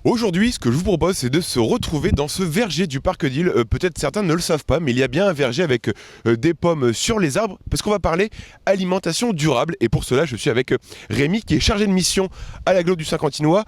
Aujourd'hui, ce que je vous propose, c'est de se retrouver dans ce verger du Parc d'Île. Peut-être certains ne le savent pas, mais il y a bien un verger avec des pommes sur les arbres, parce qu'on va parler alimentation durable. Et pour cela, je suis avec Rémi, qui est chargé de mission à l'agglo du Saint-Quentinois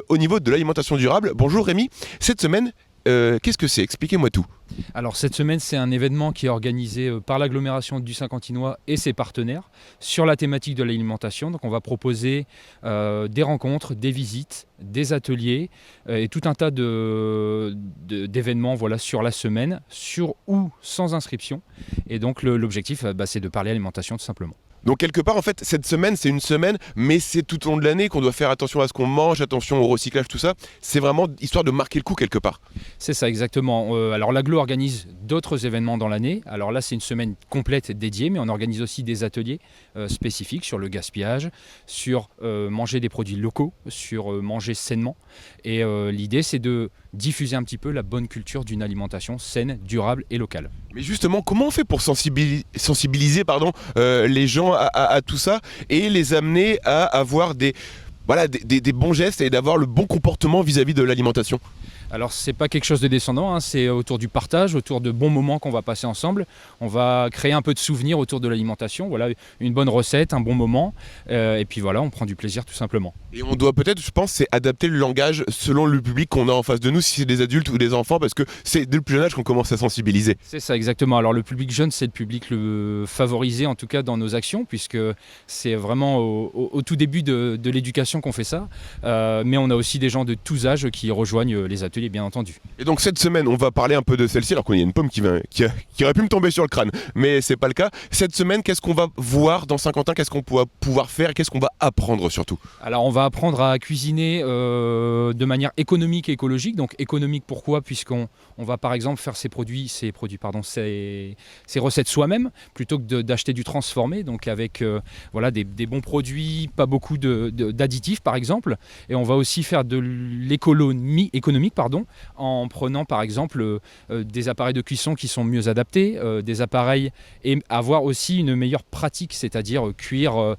au niveau de l'alimentation durable. Bonjour Rémi, cette semaine, qu'est-ce que c'est? Expliquez-moi tout. Alors cette semaine, c'est un événement qui est organisé par l'agglomération du Saint-Quentinois et ses partenaires sur la thématique de l'alimentation. Donc on va proposer des rencontres, des visites, des ateliers et tout un tas d'événements sur la semaine, sur ou sans inscription. Et donc l'objectif, c'est de parler alimentation tout simplement. Donc quelque part, en fait, cette semaine, c'est une semaine, mais c'est tout au long de l'année qu'on doit faire attention à ce qu'on mange, attention au recyclage, tout ça. C'est vraiment histoire de marquer le coup quelque part. C'est ça, exactement. Alors l'agglo organise d'autres événements dans l'année. Alors là, c'est une semaine complète dédiée, mais on organise aussi des ateliers spécifiques sur le gaspillage, sur manger des produits locaux, sur manger sainement. Et l'idée, c'est de diffuser un petit peu la bonne culture d'une alimentation saine, durable et locale. Mais justement, comment on fait pour sensibiliser les gens à tout ça et les amener à avoir des bons gestes et d'avoir le bon comportement vis-à-vis de l'alimentation? Alors c'est pas quelque chose de descendant, c'est autour du partage, autour de bons moments qu'on va passer ensemble. On va créer un peu de souvenirs autour de l'alimentation, voilà, une bonne recette, un bon moment, et puis voilà, on prend du plaisir tout simplement. Et on doit peut-être, je pense, c'est adapter le langage selon le public qu'on a en face de nous, si c'est des adultes ou des enfants, parce que c'est dès le plus jeune âge qu'on commence à sensibiliser. C'est ça, exactement. Alors le public jeune, c'est le public le favorisé en tout cas dans nos actions, puisque c'est vraiment au tout début de l'éducation qu'on fait ça. Mais on a aussi des gens de tous âges qui rejoignent les ateliers, bien entendu. Et donc cette semaine, on va parler un peu de celle-ci, alors qu'il y a une pomme qui aurait pu me tomber sur le crâne, mais c'est pas le cas. Cette semaine, qu'est-ce qu'on va voir dans Saint-Quentin? Qu'est-ce qu'on va pouvoir faire? Qu'est-ce qu'on va apprendre surtout? Alors on va apprendre à cuisiner de manière économique et écologique. Donc économique pourquoi? Puisqu'on va par exemple faire ces recettes soi-même plutôt que d'acheter du transformé, donc avec des bons produits, pas beaucoup d'additifs par exemple. Et on va aussi faire de l'économie économique en prenant par exemple des appareils de cuisson qui sont mieux adaptés, des appareils, et avoir aussi une meilleure pratique, c'est-à-dire cuire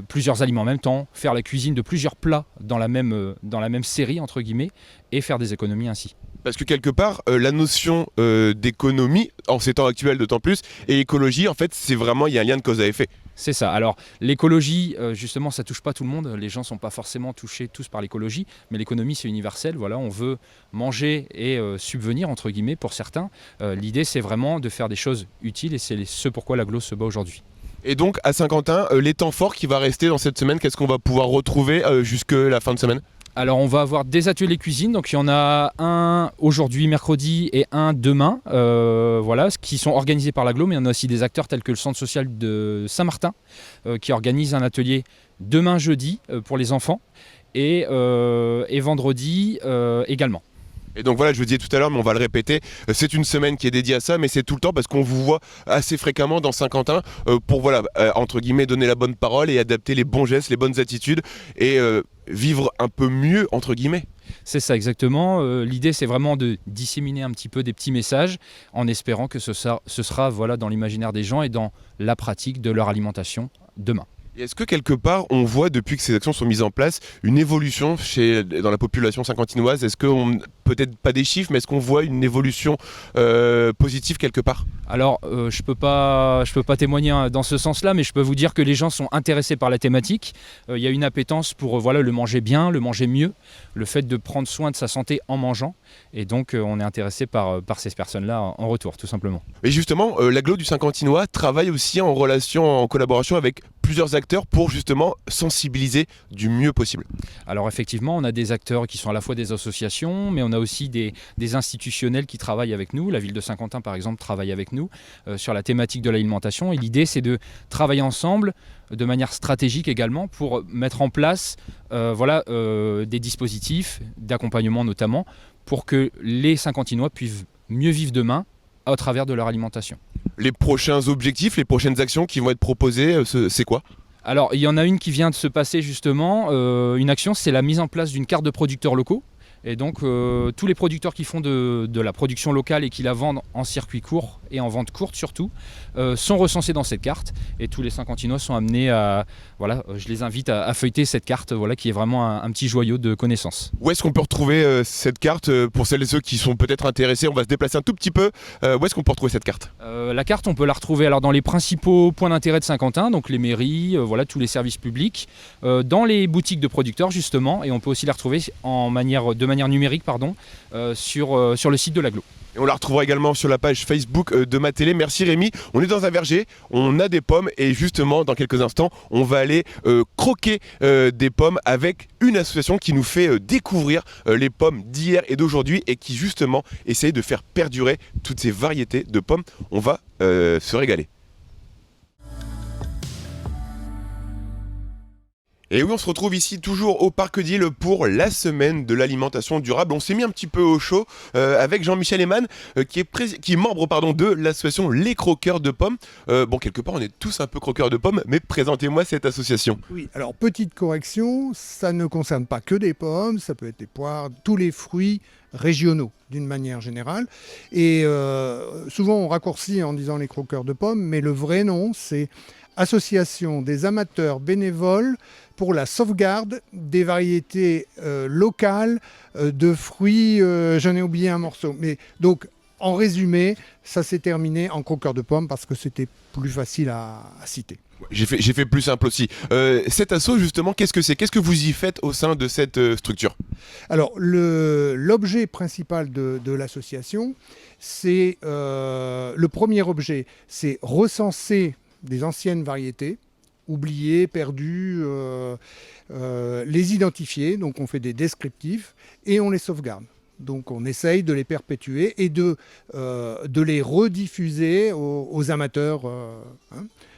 plusieurs aliments en même temps, faire la cuisine de plusieurs plats dans la même série entre guillemets, et faire des économies ainsi. Parce que quelque part, la notion d'économie, en ces temps actuels d'autant plus, et écologie, en fait, c'est vraiment, il y a un lien de cause à effet. C'est ça. Alors l'écologie, justement, ça touche pas tout le monde. Les gens sont pas forcément touchés tous par l'écologie, mais l'économie, c'est universel. Voilà, on veut manger et subvenir, entre guillemets, pour certains. L'idée, c'est vraiment de faire des choses utiles, et c'est ce pourquoi l'agglo se bat aujourd'hui. Et donc, à Saint-Quentin, les temps forts qui va rester dans cette semaine, qu'est-ce qu'on va pouvoir retrouver jusque la fin de semaine? Alors on va avoir des ateliers cuisine, donc il y en a un aujourd'hui mercredi et un demain, qui sont organisés par l'agglo, mais il y en a aussi des acteurs tels que le centre social de Saint-Martin qui organise un atelier demain jeudi pour les enfants et vendredi également. Et donc voilà, je le disais tout à l'heure, mais on va le répéter, c'est une semaine qui est dédiée à ça, mais c'est tout le temps parce qu'on vous voit assez fréquemment dans Saint-Quentin pour entre guillemets, donner la bonne parole et adapter les bons gestes, les bonnes attitudes et vivre un peu mieux, entre guillemets. C'est ça exactement, l'idée c'est vraiment de disséminer un petit peu des petits messages en espérant que ce sera dans l'imaginaire des gens et dans la pratique de leur alimentation demain. Et est-ce que quelque part on voit depuis que ces actions sont mises en place une évolution dans la population saint-quentinoise? Est-ce qu'on, peut-être pas des chiffres, mais est-ce qu'on voit une évolution positive quelque part? Alors je peux pas témoigner dans ce sens-là, mais je peux vous dire que les gens sont intéressés par la thématique. Il y a une appétence pour le manger bien, le manger mieux, le fait de prendre soin de sa santé en mangeant, et donc on est intéressé par ces personnes-là en retour, tout simplement. Et justement, l'agglo du Saint-Quentinois travaille aussi en collaboration avec plusieurs acteurs pour justement sensibiliser du mieux possible. Alors effectivement, on a des acteurs qui sont à la fois des associations, mais on a aussi des institutionnels qui travaillent avec nous. La ville de Saint-Quentin, par exemple, travaille avec nous sur la thématique de l'alimentation. Et l'idée, c'est de travailler ensemble de manière stratégique également pour mettre en place des dispositifs d'accompagnement notamment pour que les Saint-Quentinois puissent mieux vivre demain au travers de leur alimentation. Les prochains objectifs, les prochaines actions qui vont être proposées, c'est quoi ? Alors il y en a une qui vient de se passer justement, une action, c'est la mise en place d'une carte de producteurs locaux. Et donc tous les producteurs qui font de la production locale et qui la vendent en circuit court et en vente courte surtout, sont recensés dans cette carte. Et tous les Saint-Quentinois sont amenés à... Voilà, je les invite à feuilleter cette carte, voilà, qui est vraiment un petit joyau de connaissances. Où est-ce qu'on peut retrouver cette carte pour celles et ceux qui sont peut-être intéressés? On va se déplacer un tout petit peu. Où est-ce qu'on peut retrouver cette carte? La carte, on peut la retrouver alors dans les principaux points d'intérêt de Saint-Quentin, donc les mairies, voilà, tous les services publics, dans les boutiques de producteurs justement, et on peut aussi la retrouver de manière numérique sur le site de l'agglo. Et on la retrouvera également sur la page Facebook de Ma Télé. Merci Rémi. On est dans un verger, on a des pommes et justement dans quelques instants on va aller croquer des pommes avec une association qui nous fait découvrir les pommes d'hier et d'aujourd'hui et qui justement essaye de faire perdurer toutes ces variétés de pommes. On va se régaler. Et oui, on se retrouve ici toujours au Parc d'Île pour la semaine de l'alimentation durable. On s'est mis un petit peu au chaud avec Jean-Michel Eman qui est membre de l'association Les Croqueurs de Pommes. Bon, quelque part, on est tous un peu croqueurs de pommes, mais présentez-moi cette association. Oui, alors petite correction, ça ne concerne pas que des pommes, ça peut être des poires, tous les fruits régionaux d'une manière générale. Et souvent on raccourcit en disant les croqueurs de pommes, mais le vrai nom c'est Association des amateurs bénévoles pour la sauvegarde des variétés locales de fruits, j'en ai oublié un morceau. Mais donc en résumé, ça s'est terminé en croqueurs de pommes parce que c'était plus facile à citer. J'ai fait plus simple aussi. Cet asso, justement, qu'est-ce que c'est? Qu'est-ce que vous y faites au sein de cette structure? Alors, l'objet principal de l'association, c'est le premier objet, c'est recenser des anciennes variétés, oubliées, perdues, les identifier. Donc, on fait des descriptifs et on les sauvegarde. Donc on essaye de les perpétuer et de les rediffuser aux amateurs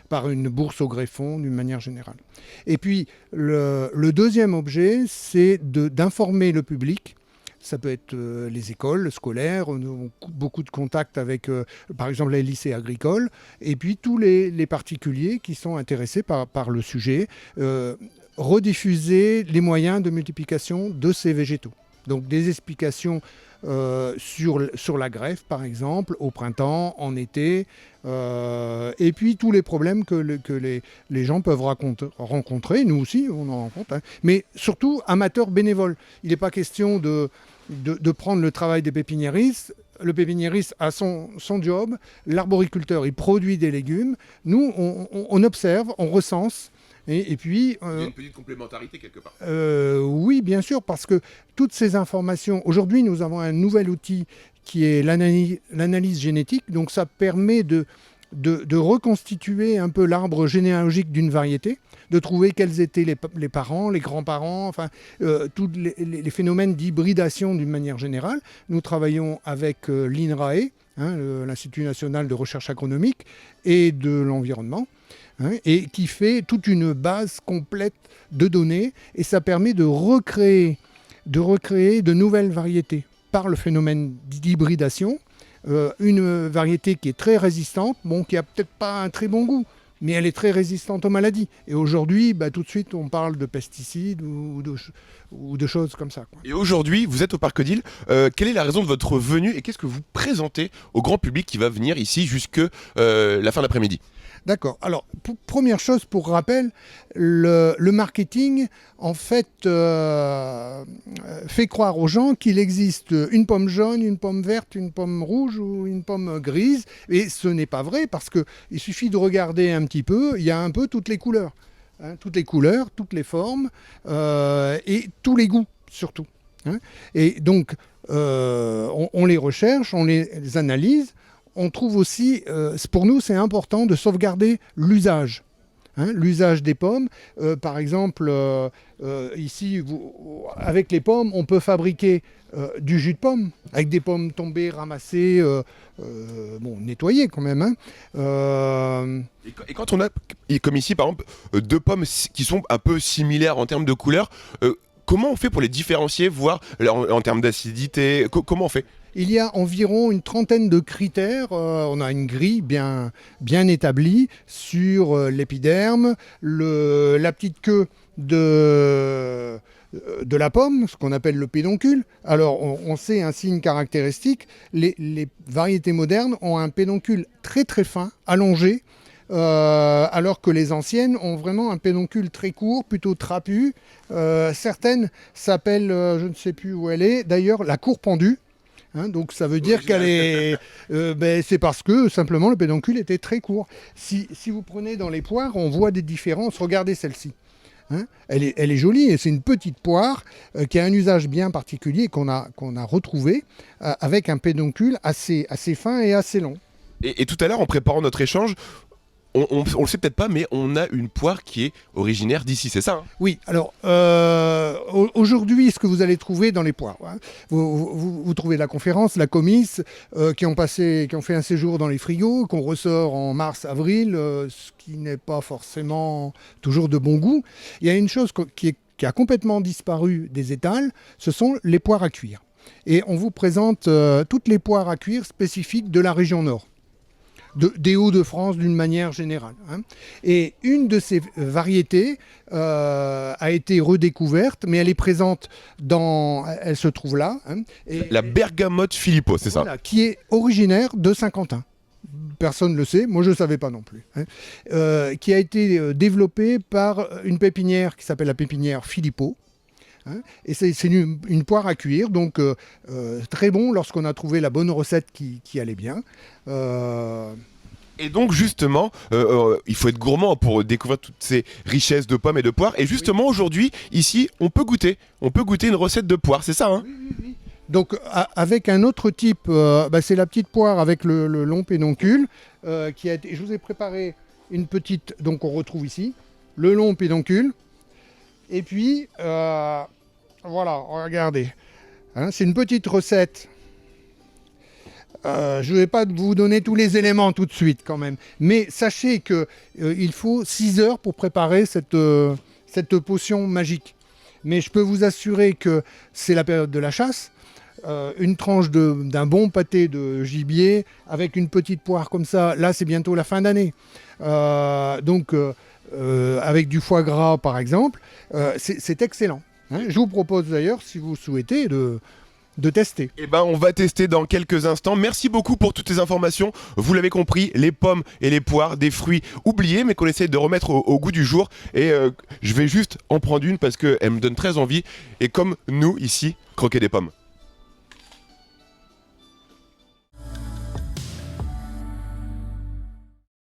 par une bourse au greffon d'une manière générale. Et puis le deuxième objet, c'est d'informer le public. Ça peut être les écoles scolaires, on a beaucoup de contacts avec par exemple les lycées agricoles, et puis tous les particuliers qui sont intéressés par le sujet, rediffuser les moyens de multiplication de ces végétaux. Donc des explications sur la greffe, par exemple, au printemps, en été, et puis tous les problèmes que les gens peuvent rencontrer, nous aussi, on en rencontre, hein. Mais surtout amateurs bénévoles. Il n'est pas question de prendre le travail des pépiniéristes. Le pépiniériste a son job, l'arboriculteur, il produit des légumes. Nous, on observe, on recense. Et puis, il y a une petite complémentarité quelque part. Oui, bien sûr, parce que toutes ces informations... Aujourd'hui, nous avons un nouvel outil qui est l'analyse génétique. Donc, ça permet de reconstituer un peu l'arbre généalogique d'une variété, de trouver quels étaient les parents, les grands-parents, enfin, tous les phénomènes d'hybridation d'une manière générale. Nous travaillons avec l'INRAE, l'Institut national de recherche agronomique et de l'environnement, et qui fait toute une base complète de données, et ça permet de recréer de nouvelles variétés par le phénomène d'hybridation. Une variété qui est très résistante, qui a peut-être pas un très bon goût, mais elle est très résistante aux maladies. Et aujourd'hui, tout de suite, on parle de pesticides ou de choses comme ça, quoi. Et aujourd'hui, vous êtes au Parc d'Île. Quelle est la raison de votre venue et qu'est-ce que vous présentez au grand public qui va venir ici jusque la fin d'après-midi? D'accord. Alors, première chose pour rappel, le marketing, en fait, fait croire aux gens qu'il existe une pomme jaune, une pomme verte, une pomme rouge ou une pomme grise. Et ce n'est pas vrai parce qu'il suffit de regarder un petit peu, il y a un peu toutes les couleurs. Toutes les couleurs, toutes les formes et tous les goûts surtout. Et donc, on les recherche, on les analyse. On trouve aussi, pour nous, c'est important de sauvegarder l'usage. L'usage des pommes. Par exemple, ici, avec les pommes, on peut fabriquer du jus de pomme, avec des pommes tombées, ramassées, nettoyées quand même. Et quand on a, comme ici, par exemple, deux pommes qui sont un peu similaires en termes de couleur, comment on fait pour les différencier, voire en termes d'acidité, comment on fait? Il y a environ une trentaine de critères. On a une grille bien établie sur l'épiderme, la petite queue de de la pomme, ce qu'on appelle le pédoncule. Alors, on sait un signe caractéristique, les variétés modernes ont un pédoncule très très fin, allongé, alors que les anciennes ont vraiment un pédoncule très court, plutôt trapu. Certaines s'appellent, je ne sais plus où elle est, d'ailleurs la cour pendue. Hein, donc ça veut dire qu'elle est... c'est parce que simplement le pédoncule était très court. Si vous prenez dans les poires, on voit des différences. Regardez celle-ci. Hein, elle est jolie et c'est une petite poire qui a un usage bien particulier qu'on a retrouvé avec un pédoncule assez fin et assez long. Et tout à l'heure, en préparant notre échange, on le sait peut-être pas, mais on a une poire qui est originaire d'ici, c'est ça, hein? Oui, alors aujourd'hui, ce que vous allez trouver dans les poires, hein, vous trouvez la conférence, la comice, qui ont fait un séjour dans les frigos, qu'on ressort en mars, avril, ce qui n'est pas forcément toujours de bon goût. Il y a une chose qui a complètement disparu des étals, ce sont les poires à cuire. Et on vous présente toutes les poires à cuire spécifiques de la région nord. Des Hauts-de-France d'une manière générale. Hein. Et une de ces variétés a été redécouverte, mais elle est présente elle se trouve là. Hein, et la bergamote Philippot, c'est voilà, ça? Qui est originaire de Saint-Quentin. Personne ne le sait, moi je ne savais pas non plus. Hein. Qui a été développée par une pépinière qui s'appelle la pépinière Philippot. Hein, et c'est une poire à cuire, donc très bon lorsqu'on a trouvé la bonne recette qui allait bien. Et donc justement, il faut être gourmand pour découvrir toutes ces richesses de pommes et de poires. Et justement aujourd'hui, ici, on peut goûter une recette de poire, c'est ça, hein? Oui. Donc avec un autre type, c'est la petite poire avec le long pédoncule qui a été. Je vous ai préparé une petite, donc on retrouve ici le long pédoncule. Et puis, voilà, regardez. Hein, c'est une petite recette. Je ne vais pas vous donner tous les éléments tout de suite quand même. Mais sachez qu'il faut 6 heures pour préparer cette potion magique. Mais je peux vous assurer que c'est la période de la chasse. Une tranche d'un bon pâté de gibier avec une petite poire comme ça, là c'est bientôt la fin d'année. Avec du foie gras par exemple, c'est excellent. Hein. Je vous propose d'ailleurs, si vous souhaitez, de tester. Eh ben, on va tester dans quelques instants. Merci beaucoup pour toutes ces informations. Vous l'avez compris, les pommes et les poires, des fruits oubliés, mais qu'on essaie de remettre au goût du jour. Et je vais juste en prendre une parce qu'elle me donne très envie. Et comme nous, ici, croquer des pommes.